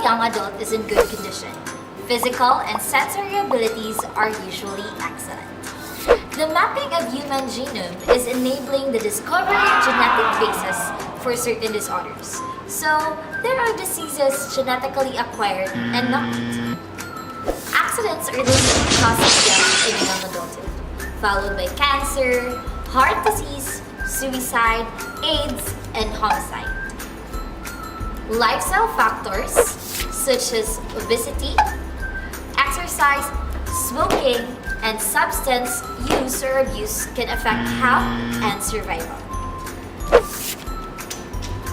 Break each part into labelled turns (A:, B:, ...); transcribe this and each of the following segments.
A: young adult is in good condition. Physical and sensory abilities are usually excellent. The mapping of human genome is enabling the discovery of genetic basis for certain disorders. So, there are diseases genetically acquired and not. Accidents are the leading cause of death in young adulthood, followed by cancer, heart disease, suicide, AIDS, and homicide. Lifestyle factors such as obesity, exercise, smoking, and substance use or abuse can affect health and survival.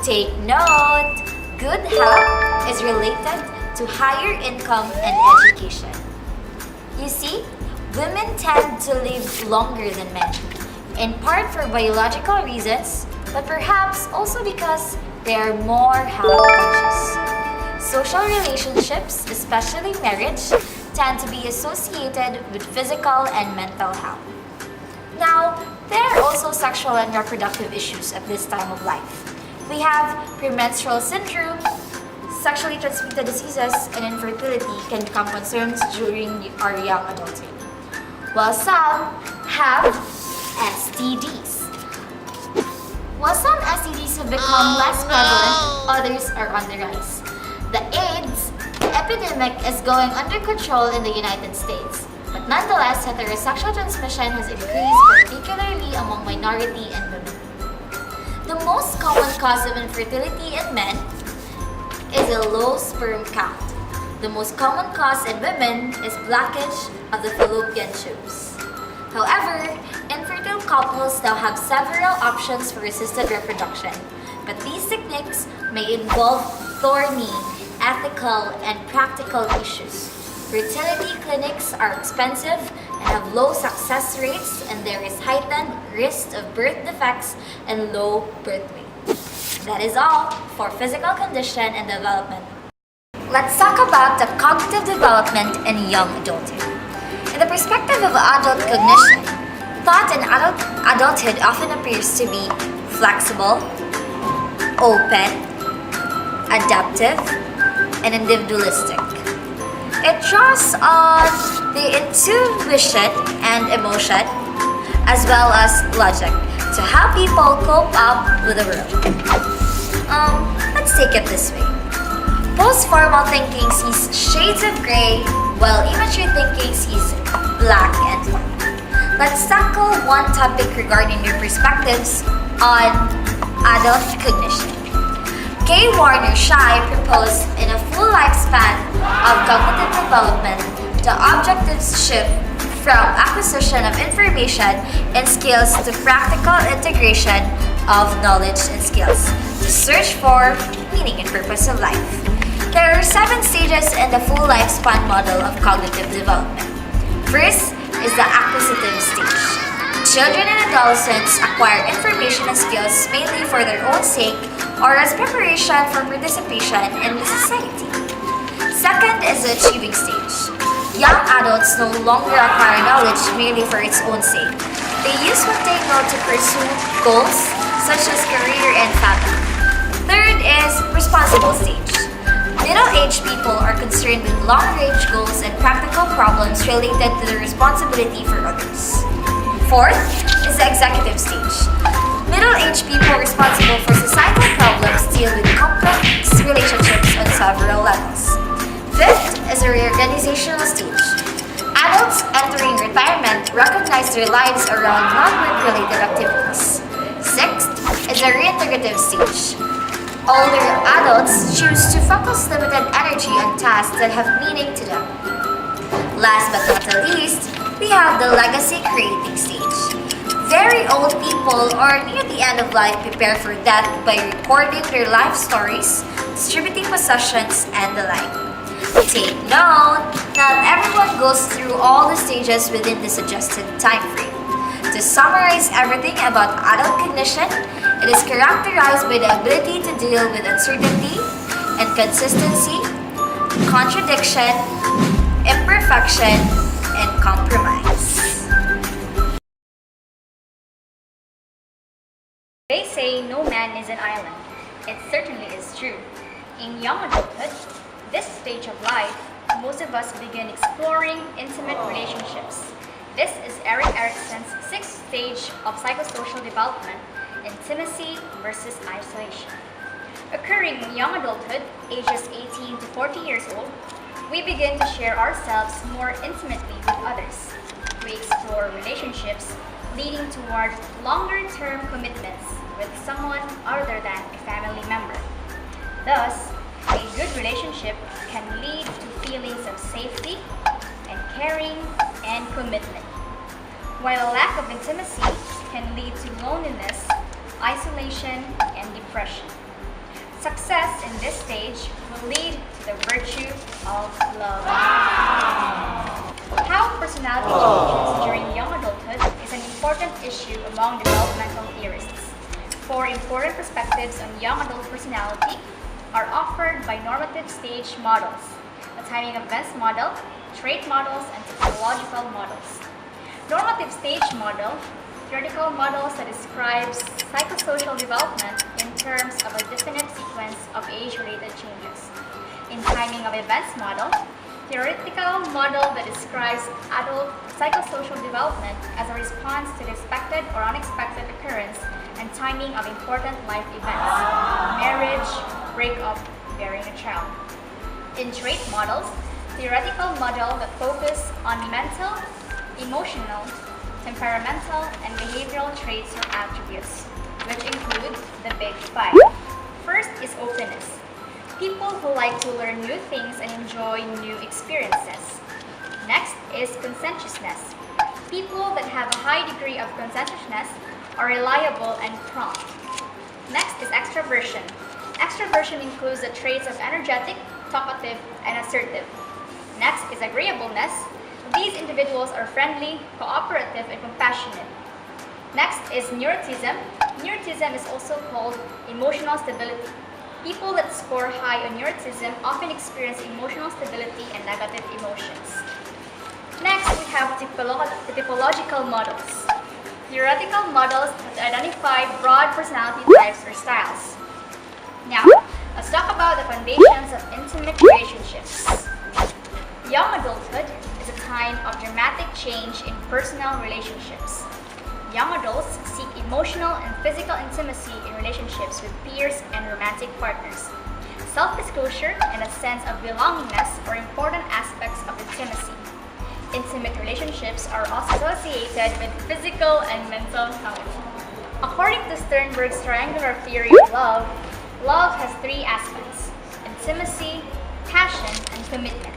A: Take note, good health is related to higher income and education. You see, women tend to live longer than men, in part for biological reasons, but perhaps also because they are more health conscious. Social relationships, especially marriage, tend to be associated with physical and mental health. Now, there are also sexual and reproductive issues at this time of life. We have premenstrual syndrome, sexually transmitted diseases, and infertility can become concerns during our young adulthood, while some have STDs. While some STDs have become less prevalent, others are on the rise. The AIDS epidemic is going under control in the United States, but nonetheless, heterosexual transmission has increased, particularly among minority and women. The most common cause of infertility in men is a low sperm count. The most common cause in women is blockage of the fallopian tubes. However, infertile couples now have several options for assisted reproduction, but these techniques may involve thorny, ethical, and practical issues. Fertility clinics are expensive and have low success rates, and there is heightened risk of birth defects and low birth weight. That is all for physical condition and development. Let's talk about the cognitive development in young adulthood. In the perspective of adult cognition, thought in adulthood often appears to be flexible, open, adaptive, and individualistic. It draws on the intuition and emotion, as well as logic, to help people cope up with the world. Let's take it this way. Post-formal thinking sees shades of gray, while immature thinking sees black and white. Let's tackle one topic regarding your perspectives on adult cognition. K. Warner Shai proposed in A Full Lifespan of Cognitive Development, the objectives shift from acquisition of information and skills to practical integration of knowledge and skills to search for meaning and purpose of life. There are 7 stages in the full lifespan model of cognitive development. First is the acquisitive stage. Children and adolescents acquire information and skills mainly for their own sake or as preparation for participation in the society. Second is the achieving stage. Young adults no longer acquire knowledge merely for its own sake. They use what they know to pursue goals such as career and family. Third is responsible stage. Middle-aged people are concerned with long-range goals and practical problems related to their responsibility for others. Fourth is the executive stage. Middle-aged people responsible for societal problems deal with complex relationships on several levels. Fifth is the reorganizational stage. Adults entering retirement recognize their lives around non-work-related activities. Sixth is the reintegrative stage. Older adults choose to focus limited energy on tasks that have meaning to them. Last but not the least, we have the legacy creating stage. Very old people or near the end of life prepare for death by recording their life stories, distributing possessions, and the like. Take note, not everyone goes through all the stages within the suggested time frame. To summarize everything about adult cognition, it is characterized by the ability to deal with uncertainty, inconsistency, contradiction, imperfection, and compromise.
B: They say no man is an island. It certainly is true. In young adulthood, This stage of life, most of us begin exploring intimate relationships. This is Erik Erikson's sixth stage of psychosocial development, intimacy versus isolation. Occurring in young adulthood, ages 18 to 40 years old, we begin to share ourselves more intimately with others. We explore relationships leading toward longer-term commitments with someone other than a family member. Thus, a good relationship can lead to feelings of safety and caring and commitment, while a lack of intimacy can lead to loneliness, isolation, and depression. Success in this stage will lead to the virtue of love. How personality changes during young adulthood is an important issue among developmental theorists. Four important perspectives on young adult personality are offered by normative stage models, the timing of events model, trait models, and typological models. Normative stage model, theoretical models that describes psychosocial development in terms of a definite sequence of age-related changes. In timing of events model, theoretical model that describes adult psychosocial development as a response to the expected or unexpected occurrence and timing of important life events, marriage, breakup, bearing a child. In trait models, theoretical model that focus on mental, emotional, temperamental, and behavioral traits or attributes, which include the Big Five. First is openness. People who like to learn new things and enjoy new experiences. Next is conscientiousness. People that have a high degree of conscientiousness are reliable and prompt. Next is extroversion. Extroversion includes the traits of energetic, talkative, and assertive. Next is agreeableness. These individuals are friendly, cooperative, and compassionate. Next is neuroticism. Neuroticism is also called emotional stability. People that score high on neuroticism often experience emotional stability and negative emotions. Next, we have typological models. Theoretical models that identify broad personality types or styles. Now, let's talk about the foundations of intimate relationships. Young adulthood is a time of dramatic change in personal relationships. Young adults seek emotional and physical intimacy in relationships with peers and romantic partners. Self-disclosure and a sense of belongingness are important aspects of intimacy. Intimate relationships are also associated with physical and mental health. According to Sternberg's triangular theory of love, love has three aspects: intimacy, passion, and commitment.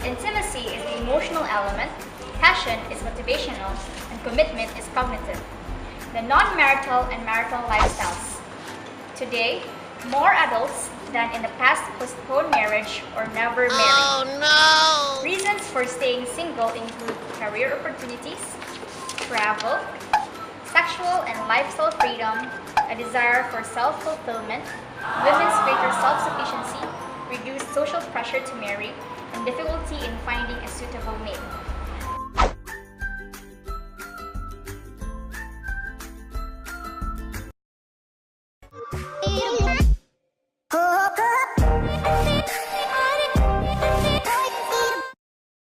B: Intimacy is the emotional element, passion is motivational, and commitment is cognitive. The non-marital and marital lifestyles. Today, more adults than in the past postpone marriage or never marry.
C: Oh no!
B: Reasons for staying single include career opportunities, travel, sexual and lifestyle freedom, a desire for self-fulfillment, women's greater self-sufficiency, reduced social pressure to marry, and difficulty in finding a suitable mate.